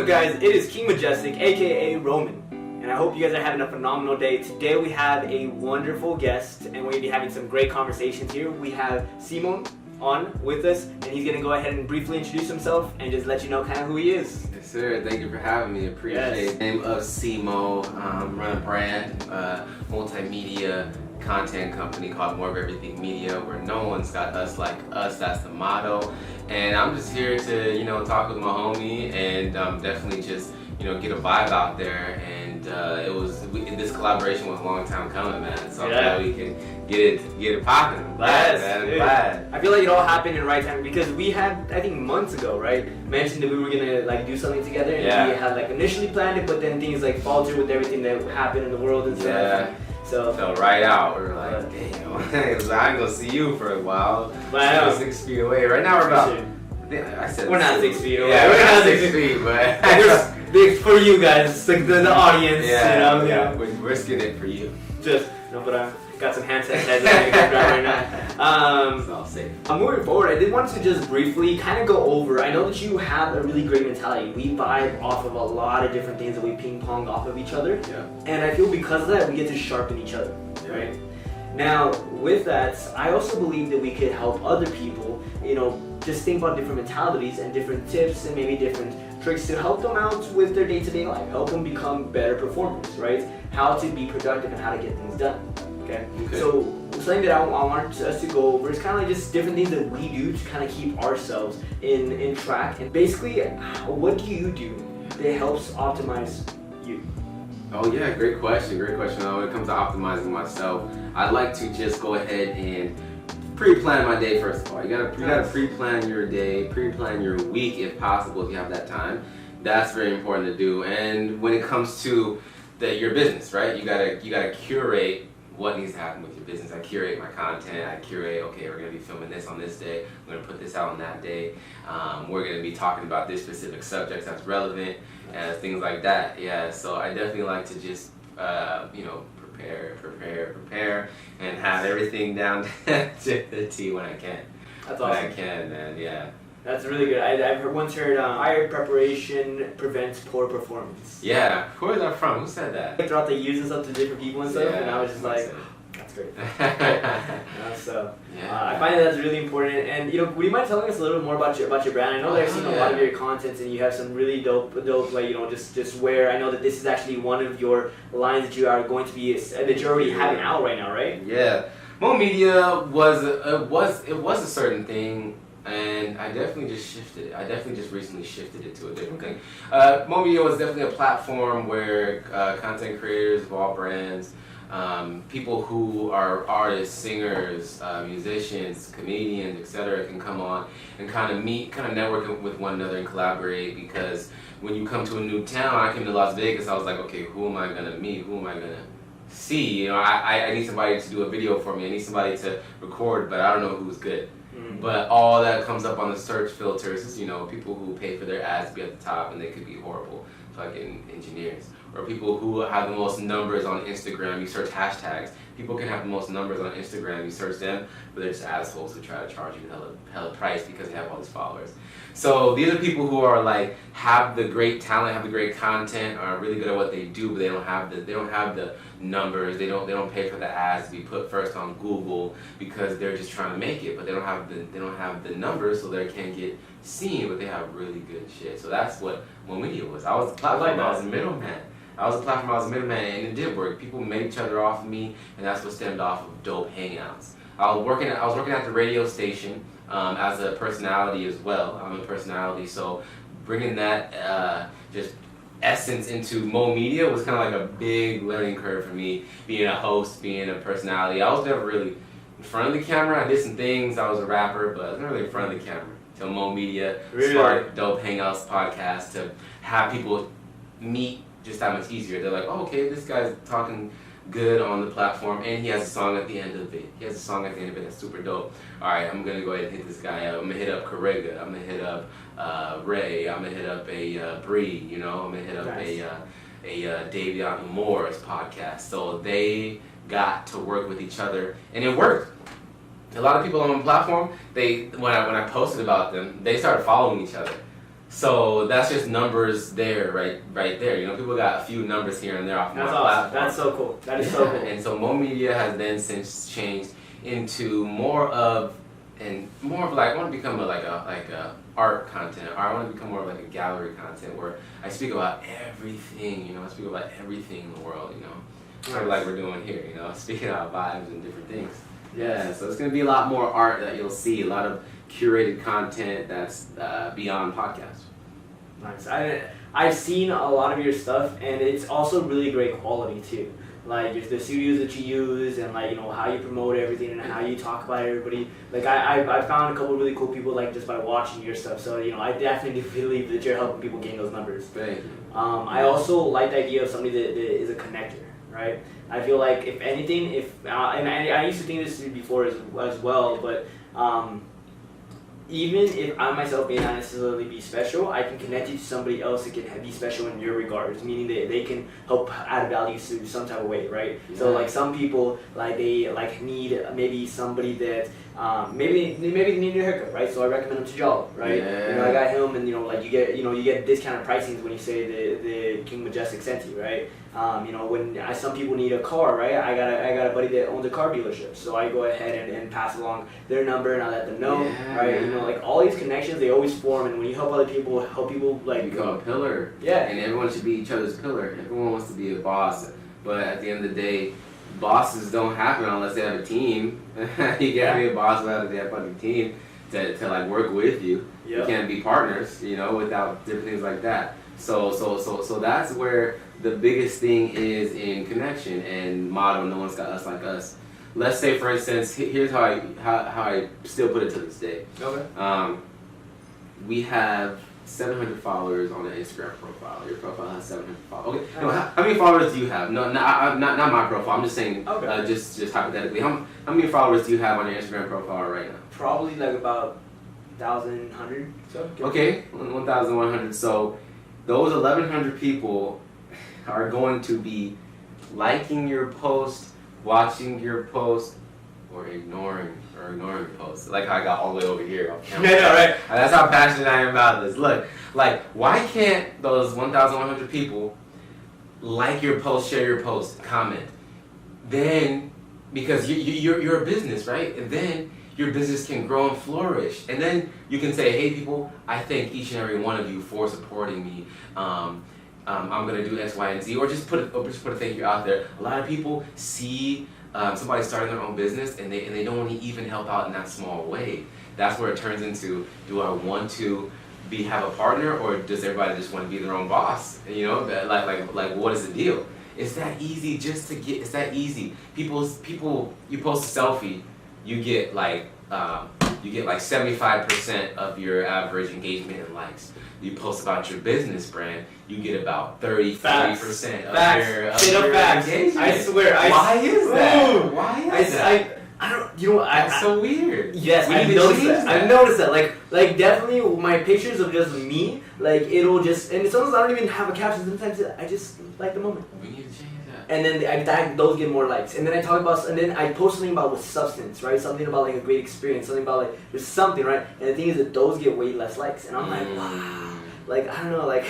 up, guys? It is King Majestic, aka Roman, and I hope you guys are having a phenomenal day. Today we have a wonderful guest, and we're going to be having some great conversations here. We have CeeMo on with us, and he's going to go ahead and briefly introduce himself and just let you know kind of who he is. Yes, sir. Thank you for having me. Appreciate it. Name of CeeMo. Run a brand, multimedia content company called Moexmedia, where no one's got us like us. That's the motto. And I'm just here to, talk with my homie and definitely just, get a vibe out there. And this collaboration was a long time coming, man. So I'm glad we can get it popping. I'm glad, man. I'm glad. I feel like it all happened in the right time because we had, I think months ago, right, mentioned that we were gonna do something together, and we had initially planned it, but then things faltered with everything that happened in the world and stuff. Yeah. So fell right out. We were like, damn, I ain't gonna see you for a while. But I know. 6 feet away. Right now we're about. I said we're not 6 feet away. Yeah, we're not 6 feet, but we're big for you guys, the audience. Yeah, we're risking it for you. But I got some hand sanitizer right now. It's all safe. Moving forward, I did want to just briefly kind of go over. I know that you have a really great mentality. We vibe off of a lot of different things that we ping pong off of each other. Yeah. And I feel because of that, we get to sharpen each other. Right. Now, with that, I also believe that we could help other people. Just think about different mentalities and different tips and maybe different tricks to help them out with their day-to-day life, help them become better performers, right? How to be productive and how to get things done, okay? So something that I wanted us to go over is kind of just different things that we do to kind of keep ourselves in track. And basically, what do you do that helps optimize you? Oh yeah, great question. When it comes to optimizing myself, I like to just go ahead and pre-plan my day. First of all, you gotta pre-plan your day, pre-plan your week if possible, if you have that time. That's very important to do. And when it comes to your business, right? You gotta curate what needs to happen with your business. I curate my content. I curate, okay, we're gonna be filming this on this day. We're gonna put this out on that day. We're gonna be talking about this specific subject that's relevant and things like that. Yeah. So I definitely like to just prepare, and have everything down to the T when I can. That's awesome. When I can, man, yeah. That's really good. I've once heard higher preparation prevents poor performance. Yeah, where's that from? Who said that? Throughout the years and stuff to different people and stuff, and I was just like, that's great. I find that's really important. And would you mind telling us a little bit more about your brand? I know that I've seen a lot of your content, and you have some really dope just where I know that this is actually one of your lines that you are going to be that you're already having out right now, right? Yeah, Moexmedia was a certain thing. And I definitely just shifted it. I definitely just recently shifted it to a different thing. Moexmedia was definitely a platform where content creators of all brands, people who are artists, singers, musicians, comedians, etc., can come on and kind of network with one another and collaborate. Because when you come to a new town, I came to Las Vegas, I was like, okay, who am I gonna meet? Who am I gonna see? I need somebody to do a video for me. I need somebody to record, but I don't know who's good. But all that comes up on the search filters is, people who pay for their ads to be at the top, and they could be horrible fucking engineers. Or people who have the most numbers on Instagram, you search hashtags. People can have the most numbers on Instagram, you search them, but they're just assholes who try to charge you hella price because they have all these followers. So these are people who are have the great talent, have the great content, are really good at what they do, but they don't have the numbers. They don't pay for the ads to be put first on Google because they're just trying to make it, but they don't have the numbers, so they can't get seen, but they have really good shit. So that's what Moexmedia was. I was the platform. I was a middleman. And it did work. People made each other off of me, and that's what stemmed off of dope hangouts. I was working at the radio station as a personality as well. I'm a personality, so bringing that just essence into Moexmedia was kind of like a big learning curve for me. Being a host, being a personality, I was never really in front of the camera. I did some things. I was a rapper, but I was never really in front of the camera. Till Moexmedia started Dope Hangouts podcast to have people meet just that much easier. They're like, oh, okay, this guy's talking good on the platform, and he has a song at the end of it. That's super dope. All right, I'm gonna go ahead and hit this guy up. I'm gonna hit up Corriga. I'm gonna hit up Ray. I'm gonna hit up a Bree. I'm gonna hit up a Davion Moore's podcast. So they got to work with each other, and it worked. A lot of people on the platform, when I posted about them, they started following each other. So that's just numbers there, right there. You know, people got a few numbers here and there off That's my awesome. platform. That's so cool. That is so cool. And so Moexmedia has then since changed into more of like I want to become like a art content, or I want to become more of like a gallery content where I speak about everything. You know, I speak about everything in the world. You know, sort of like we're doing here. You know, speaking about vibes and different things. Yeah, so it's going to be a lot more art that you'll see, a lot of curated content that's beyond podcast. Nice. I've seen a lot of your stuff, and it's also really great quality too. Like if the studios that you use, and like, you know, how you promote everything and how you talk about everybody. Like I found a couple really cool people like just by watching your stuff. So, you know, I definitely believe that you're helping people gain those numbers. Thank you. I also like the idea of somebody that is a connector, right? I feel like if anything, and I used to think this before as well, but even if I myself may not necessarily be special, I can connect you to somebody else that can be special in your regards, meaning that they can help add value to some type of way, right? Yeah. So like some people, like they like need maybe somebody that maybe they need a haircut, right? So I recommend them to Jolly, right? Yeah. You know, I got him, and you know, like you get discounted pricings when you say the King Majestic sent you, right? You know, when some people need a car, right? I got a buddy that owns a car dealership, so I go ahead and pass along their number, and I let them know, right? You know, like all these connections, they always form, and when you help other people, like become a pillar. Yeah. And everyone should be each other's pillar. Everyone wants to be a boss, but at the end of the day, bosses don't happen unless they have a team. You can't be a boss without they have a team to like work with you. Yep. You can't be partners, you know, without different things like that. So that's where the biggest thing is in connection and motto. No one's got us like us. Let's say, for instance, here's how I still put it to this day. Okay. We have 700 followers on the Instagram profile. Your profile has 700 followers. Okay. No, how many followers do you have? No, not my profile. I'm just saying. Okay. Just hypothetically, how many followers do you have on your Instagram profile right now? Probably like about 1,100. So. Okay, 1,100. So those 1,100 people are going to be liking your post, watching your post, or ignoring your post. Like how I got all the way over here off camera. Yeah, no, right. That's how passionate I am about this. Look, like, why can't those 1,100 people like your post, share your post, comment? Then, because you're a business, right? And then your business can grow and flourish. And then you can say, hey people, I thank each and every one of you for supporting me. I'm gonna do X, Y, and Z, or just put a thank you out there. A lot of people see somebody starting their own business and they don't want to even help out in that small way. That's where it turns into, do I want to have a partner, or does everybody just want to be their own boss? You know, like what is the deal? It's that easy it's that easy. People, you post a selfie, you get like 75% of your average engagement and likes. You post about your business brand, you get about 30% of your engagement. I swear. Why is that? Why is that? I don't. You know, that's so weird. Yes, I've noticed that. I've noticed that. Like definitely my pictures of just me. Like it'll just, and sometimes I don't even have a caption. Sometimes I just like the moment. We need to change that. And then those get more likes. And then I talk about, and then I post something about with substance, right? Something about like a great experience. Something about like there's something, right? And the thing is that those get way less likes. And I'm like, wow. Like, I don't know, like,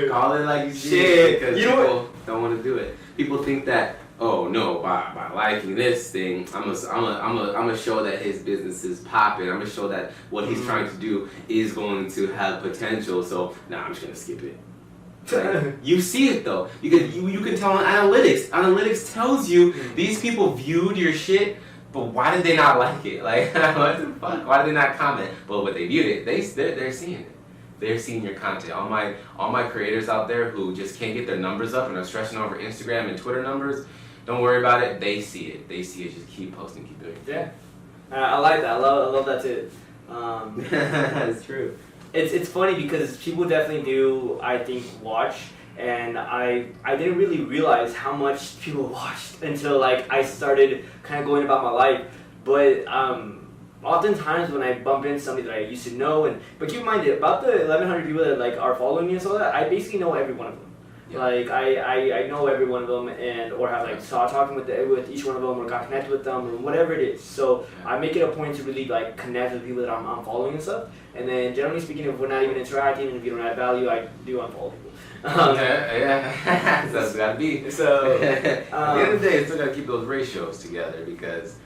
call it like you see it, because people don't want to do it. People think that, oh no, by liking this thing, I'm gonna show that his business is popping. I'm gonna show that what he's trying to do is going to have potential. So, nah, I'm just gonna skip it. Like, you see it though. You can tell on analytics. Analytics tells you these people viewed your shit. But why did they not like it? Like, what the fuck? Why did they not comment? But when they viewed it, they're seeing it. They're seeing your content. All my creators out there who just can't get their numbers up and are stressing over Instagram and Twitter numbers, don't worry about it. They see it. They see it. Just keep posting, keep doing it. Yeah, I like that. I love that too. It's true. It's funny because people definitely do, I think, watch. And I didn't really realize how much people watched until like I started kind of going about my life. But oftentimes when I bump into somebody that I used to know, but keep in mind that about the 1,100 people that like are following me and so that, I basically know every one of them. Yeah. Like I know every one of them, and or have like saw talking with each one of them, or got connected with them, or whatever it is. So I make it a point to really like connect with people that I'm following and stuff. And then generally speaking, if we're not even interacting and if you don't add value, I do unfollow people. Yeah. That's gotta be. So at the end of the day, you still gotta keep those ratios together because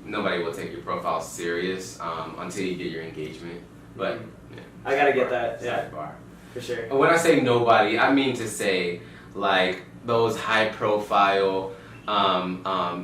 nobody will take your profile serious until you get your engagement. But yeah, I gotta get that. Yeah, bar. for sure. When I say nobody, I mean to say like those high profile.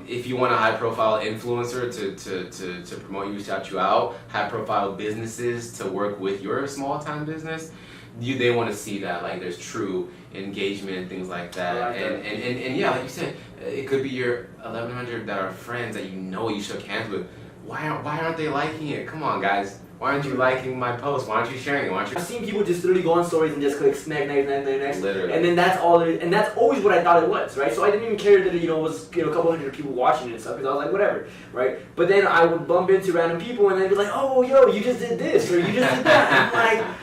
If you want a high profile influencer to promote you, shout you out, high profile businesses to work with your small time business, they want to see that like there's true engagement and things like that. I like that. And yeah, like you said, it could be your 1,100 that are friends that you shook hands with. Why aren't they liking it? Come on, guys. Why aren't you liking my post? Why aren't you sharing it? Why aren't you? I've seen people just literally go on stories and just click next, Literally. and then that's all. And that's always what I thought it was, right? So I didn't even care that it was a couple hundred people watching it and stuff because I was like, whatever, right? But then I would bump into random people and they'd be like, oh, yo, you just did this or you just did that. And I'm like,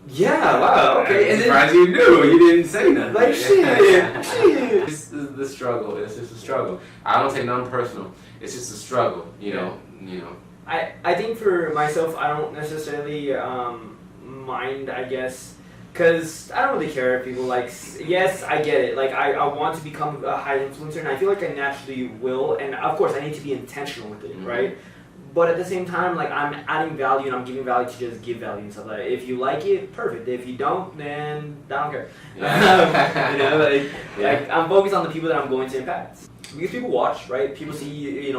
yeah, wow, okay. And then surprised you knew. You didn't say nothing. like shit. This is the struggle. It's just a struggle. I don't take nothing personal. It's just a struggle. You know. I think for myself, I don't necessarily mind, I guess, because I don't really care if people like, yes, I get it. Like, I want to become a high influencer, and I feel like I naturally will, and of course, I need to be intentional with it, right? But at the same time, like, I'm adding value, and I'm giving value to just give value and stuff like that. If you like it, perfect. If you don't, then I don't care. Yeah. Like, I'm focused on the people that I'm going to impact. Because people watch, right? People see, if you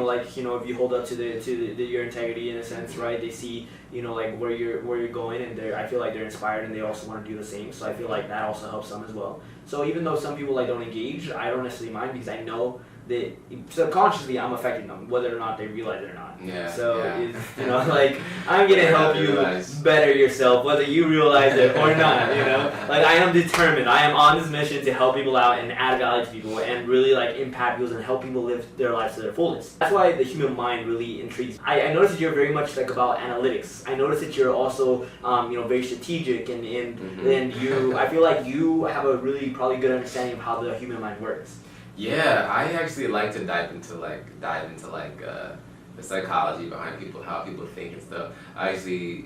hold up to your integrity in a sense, right? They see, like where you're going, and I feel like they're inspired, and they also want to do the same. So I feel like that also helps them as well. So even though some people like don't engage, I don't necessarily mind because I know that subconsciously I'm affecting them, whether or not they realize it or not. Yeah. So yeah. Like I'm gonna help you better yourself, whether you realize it or not. Like I am determined. I am on this mission to help people out and add value to people and really like impact people and help people live their lives to their fullest. That's why the human mind really intrigues me. I noticed that you're very much like about analytics. I noticed that you're also very strategic and you. I feel like you have a really probably good understanding of how the human mind works. Yeah, I actually like to dive into the psychology behind people, how people think and stuff. I actually,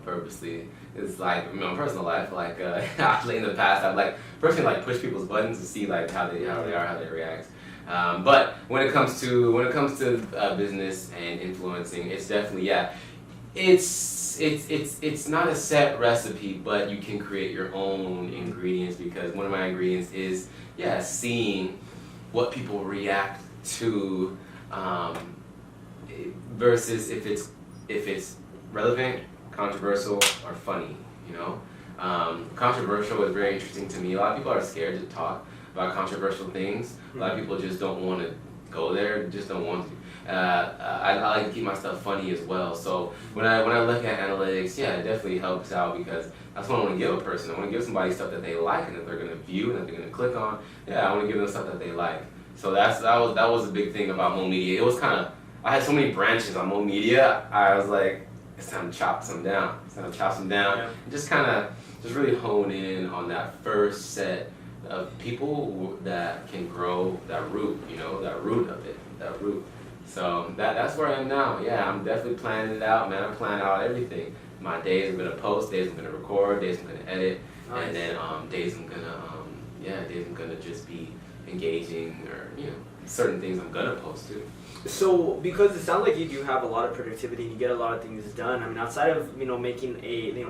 purposely, it's like in my personal life, like actually in the past, I've like personally like push people's buttons to see like how they are, how they react. But when it comes to business and influencing, it's definitely it's not a set recipe, but you can create your own ingredients because one of my ingredients is seeing what people react to versus if it's relevant, controversial, or funny. Controversial is very interesting to me. A lot of people are scared to talk about controversial things. A lot of people just don't want to go there, just don't want to. I like to keep my stuff funny as well. So when I look at analytics, it definitely helps out because that's what I want to give a person. I want to give somebody stuff that they like and that they're going to view and that they're going to click on. I want to give them stuff that they like. So that was a big thing about Moexmedia. It was I had so many branches on Moexmedia. I was like, it's time to chop some down. And just really hone in on that first set of people that can grow that root. That root of it. That root. So that's where I am now. I'm definitely planning it out, man. I'm planning out everything. My days I'm gonna post, days I'm gonna record, days I'm gonna edit, nice. And then days I'm gonna just be engaging or certain things I'm gonna post too. So because it sounds like you do have a lot of productivity and you get a lot of things done. I mean, outside of making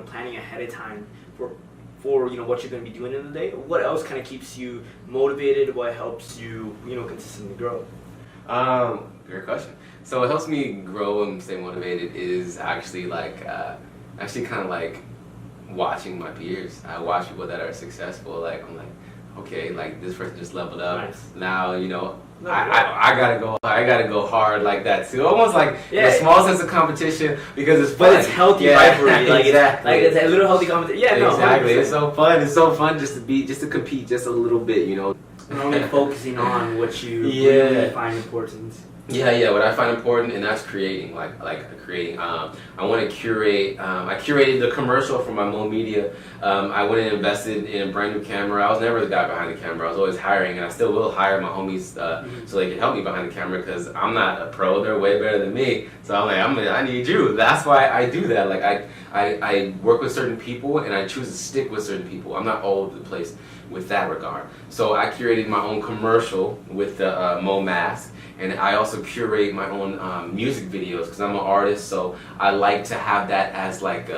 planning ahead of time for what you're going to be doing in the day, what else kind of keeps you motivated? What helps you consistently grow? Great question. So what helps me grow and stay motivated is actually kind of like watching my peers. I watch people that are successful. Like I'm like, okay, like this person just leveled up. Nice. Now I gotta go hard like that too. Almost like a small sense of competition because it's fun. But it's healthy rivalry. Like exactly. It's a little healthy competition. Exactly. It's so fun. It's so fun just to compete just a little bit. And only focusing on what you really find important. Yeah. What I find important, and that's creating, like creating. I want to curate. I curated the commercial for my Moexmedia. I went and invested in a brand new camera. I was never the guy behind the camera. I was always hiring, and I still will hire my homies so they can help me behind the camera because I'm not a pro. They're way better than me. So I'm like, I need you. That's why I do that. Like I work with certain people, and I choose to stick with certain people. I'm not all over the place with that regard. So I curated my own commercial with the M.O.E mask. And I also curate my own music videos because I'm an artist, so I like to have that as like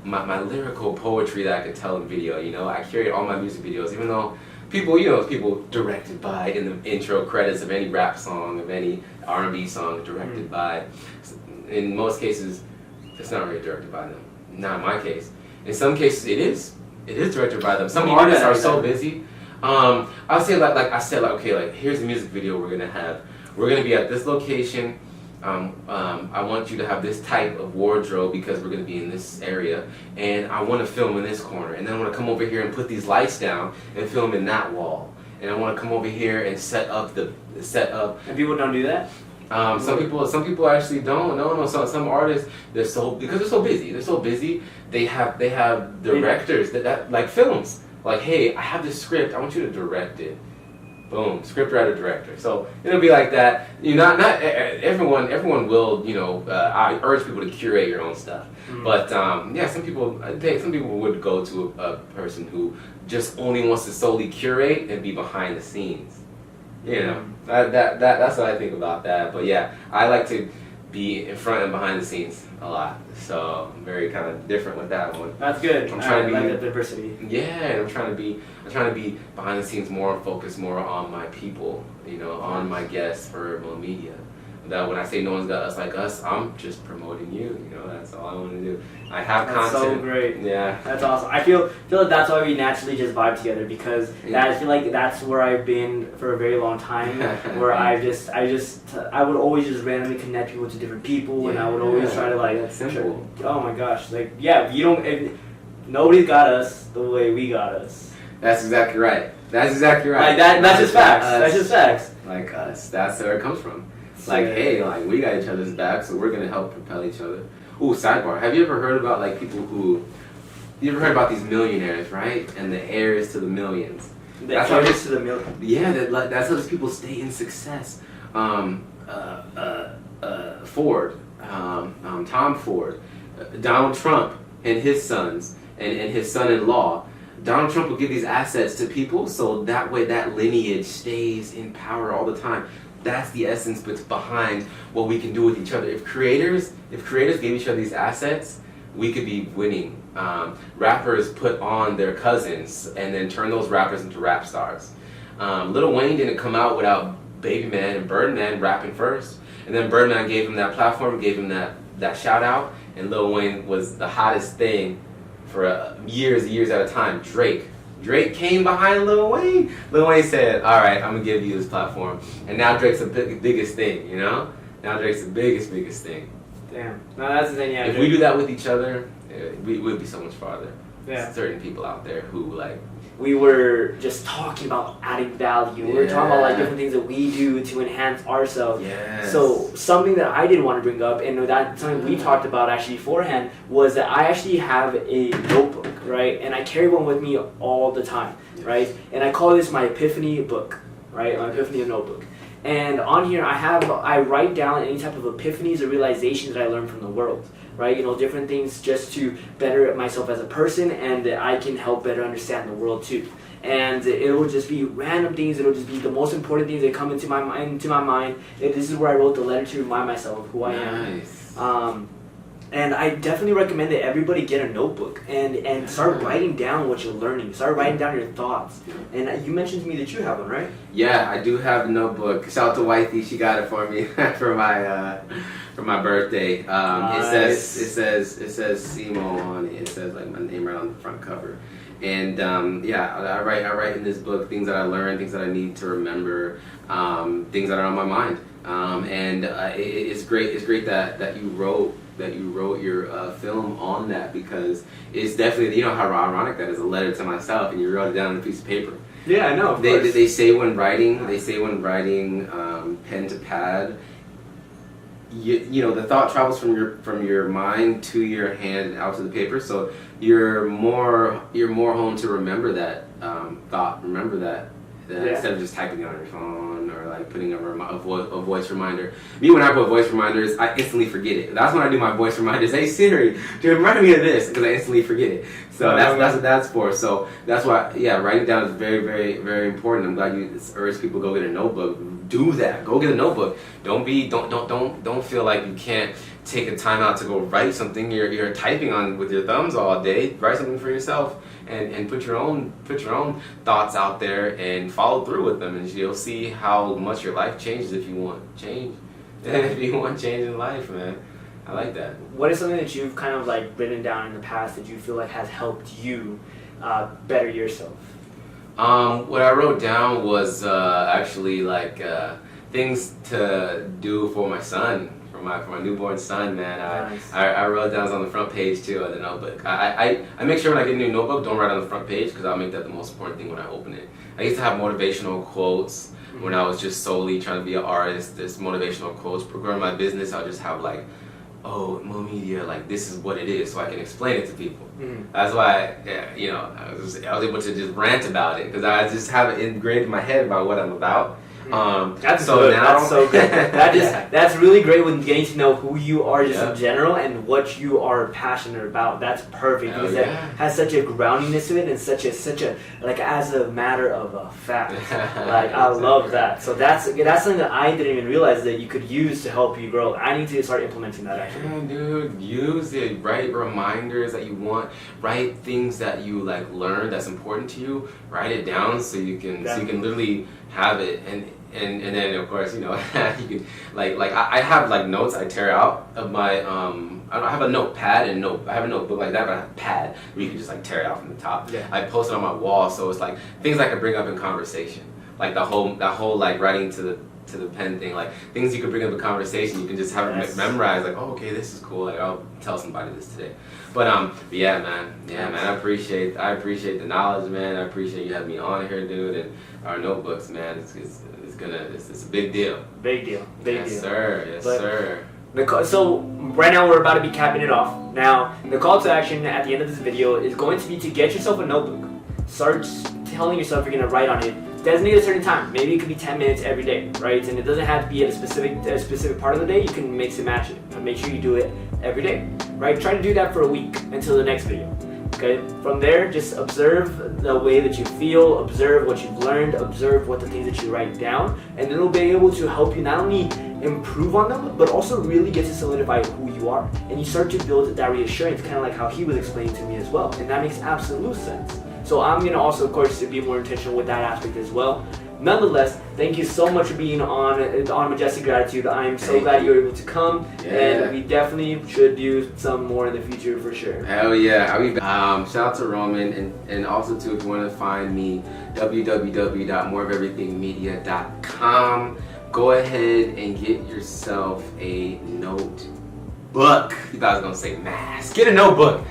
my lyrical poetry that I could tell in video. You know, I curate all my music videos, even though people directed by in the intro credits of any rap song, of any R&B song, directed by. In most cases, it's not really directed by them. Not in my case. In some cases, it is. It is directed by them. Some artists are so busy. I'll say okay, here's the music video we're gonna have. We're going to be at this location. I want you to have this type of wardrobe because we're going to be in this area. And I want to film in this corner. And then I want to come over here and put these lights down and film in that wall. And I want to come over here and set up. And people don't do that? Some people actually don't. No. Some artists, because they're so busy. They're so busy. They have directors that like films. Like, hey, I have this script. I want you to direct it. Boom, scriptwriter, director. So it'll be like that. Not everyone will. I urge people to curate your own stuff. But some people would go to a person who just only wants to solely curate and be behind the scenes. That's what I think about that. But yeah, I like to be in front and behind the scenes a lot. So I'm very kind of different with that one. That's good. I'm trying to be like that diversity. Yeah, and I'm trying to be behind the scenes more and focus more on my people, on my guests for Moexmedia. That when I say no one's got us like us, I'm just promoting you. That's all I want to do. I have that's content. So great. Yeah. That's awesome. I feel like that's why we naturally just vibe together because I feel like that's where I've been for a very long time. Where I would always just randomly connect people to different people, and I would always try to like. That's simple. Oh my gosh! Nobody's got us the way we got us. That's exactly right. Like that's just facts. That's just facts. Like us. That's where it comes from. Like, hey, we got each other's back, so we're gonna help propel each other. Ooh, sidebar. Have you ever heard about people who? You ever heard about these millionaires, right? And the heirs to the millions. That's how to the millions. Yeah, that's how these people stay in success. Ford, Tom Ford, Donald Trump, and his sons, and his son-in-law. Donald Trump will give these assets to people, so that way that lineage stays in power all the time. That's the essence behind what we can do with each other. If creators gave each other these assets, we could be winning. Rappers put on their cousins and then turn those rappers into rap stars. Lil Wayne didn't come out without Baby Man and Birdman rapping first. And then Birdman gave him that platform, gave him that shout out, and Lil Wayne was the hottest thing for years at a time. Drake came behind Lil Wayne. Lil Wayne said, all right, I'm going to give you this platform. And now Drake's the biggest thing, Now Drake's the biggest thing. Damn. No, that's the thing, yeah. If we do that with each other, we would be so much farther. Yeah. Certain people out there who, we were just talking about adding value. We were talking about different things that we do to enhance ourselves. Yes. So something that I did want to bring up, and that's something we talked about actually beforehand, was that I actually have a notebook, right? And I carry one with me all the time, right? And I call this my epiphany book, right? My epiphany notebook. And on here I write down any type of epiphanies or realizations that I learned from the world. Right, different things just to better myself as a person, and that I can help better understand the world too. And it will just be random things. It will just be the most important things that come into my mind. This is where I wrote the letter to remind myself of who I am. And I definitely recommend that everybody get a notebook and start writing down what you're learning. Start writing down your thoughts. And you mentioned to me that you have one, right? Yeah, I do have a notebook. Shout out to Wifey, she got it for me for my birthday. Nice. It says CeeMo on it. It says my name right on the front cover. And I write in this book things that I learned, things that I need to remember, things that are on my mind. It's great that you wrote your film on that, because it's definitely, how ironic that is, a letter to myself, and you wrote it down on a piece of paper. Yeah, I know. They say when writing pen to pad, you know, the thought travels from your mind to your hand and out to the paper. So you're more home to remember that thought, remember that instead of just typing it on your phone or like putting a voice reminder. Me, when I put voice reminders, I instantly forget it. That's when I do my voice reminders. Hey Siri, dude, remind me of this, because I instantly forget it. So that's what that's for. So that's why, yeah, writing down is very, very, very important. I'm glad you urge people to go get a notebook. Do that. Go get a notebook. Don't feel like you can't take a time out to go write something you're typing on with your thumbs all day. Write something for yourself and put your own thoughts out there and follow through with them, and you'll see how much your life changes if you want change. If you want change in life, man. I like that. What is something that you've kind of like written down in the past that you feel like has helped you better yourself? What I wrote down was actually like things to do for my son, for my newborn son, man. Nice. I wrote down on the front page too of the notebook. I make sure when I get a new notebook, don't write on the front page, because I'll make that the most important thing when I open it. I used to have motivational quotes when I was just solely trying to be an artist. This motivational quotes, growing my business, I'll just have like, oh, Moexmedia, like this is what it is, so I can explain it to people. That's why, you know, I was able to just rant about it, because I just have it ingrained in my head about what I'm about. That's so good. now, That's so good. That's really great when getting to know who you are just in general and what you are passionate about. That's perfect, because that has such a groundiness to it, and such a like as a matter of fact. Like I love that. So that's something that I didn't even realize that you could use to help you grow. I need to start implementing that actually. Yeah, dude, use it. Write reminders that you want. Write things that you like learn that's important to you. Write it down so you can literally have it, and then of course, you know, you can like I have like notes I tear out of my I have a notepad and I have a notebook like that, but I have a pad where you can just like tear it out from the top. I post it on my wall, so it's like things I can bring up in conversation, like that whole like writing to the pen thing, like things you could bring up in conversation. You can just have it memorized, like, oh, okay, this is cool, like I'll tell somebody this today. But yeah, man, I appreciate the knowledge, man. I appreciate you having me on here, dude, and our notebooks, man. It's a big deal. Big deal. Yes, sir. So right now we're about to be capping it off. Now the call to action at the end of this video is going to be to get yourself a notebook. Start telling yourself you're going to write on it. Designate a certain time. Maybe it could be 10 minutes every day, right? And it doesn't have to be at a specific part of the day. You can mix and match it. And make sure you do it every day, right? Try to do that for a week until the next video. Okay, from there, just observe the way that you feel, observe what you've learned, observe what the things that you write down, and it'll be able to help you not only improve on them, but also really get to solidify who you are. And you start to build that reassurance, kind of like how he was explaining to me as well. And that makes absolute sense. So I'm going to also, of course, to be more intentional with that aspect as well. Nonetheless, thank you so much for being on Majestic Gratitude. I'm so glad you were able to come, and we definitely should do some more in the future for sure. Hell yeah, I'll be back. Shout out to Roman, and also too, if you want to find me, www.moreofeverythingmedia.com. Go ahead and get yourself a notebook. You thought I was gonna say mask. Get a notebook.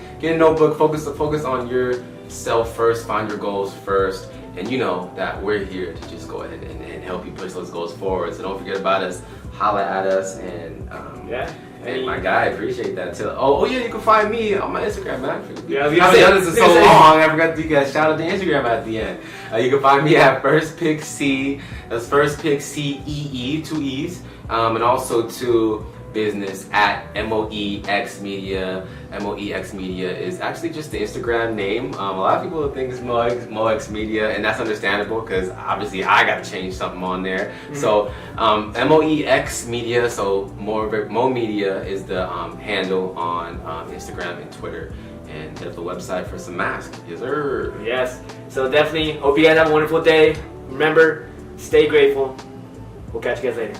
Focus on yourself first. Find your goals first. And you know that we're here to just go ahead and help you push those goals forward. So don't forget about us. Holla at us. And and my guy, I appreciate that too. Oh yeah, you can find me on my Instagram, man. I've done this in so long. I forgot to do guys shout out to Instagram at the end. You can find me at First Pick C. That's First Pick CEE, 2 E's, and also to business at Moexmedia. Moexmedia is actually just the Instagram name. A lot of people think it's Moexmedia, and that's understandable because obviously I got to change something on there. So Moexmedia, so Moexmedia is the handle on Instagram and Twitter. And hit up the website for some masks. Yes, sir. Yes. So definitely hope you guys have a wonderful day. Remember, stay grateful. We'll catch you guys later.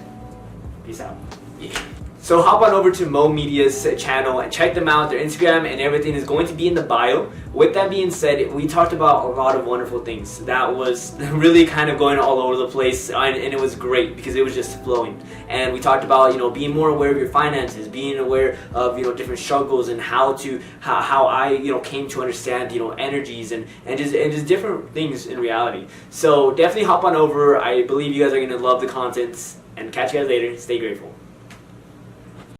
Peace out. Yeah. So hop on over to Moexmedia's channel and check them out. Their Instagram and everything is going to be in the bio. With that being said, we talked about a lot of wonderful things. That was really kind of going all over the place, and it was great because it was just flowing. And we talked about, you know, being more aware of your finances, being aware of, you know, different struggles, and how I, you know, came to understand, you know, energies and just different things in reality. So definitely hop on over. I believe you guys are going to love the content, and catch you guys later. Stay grateful.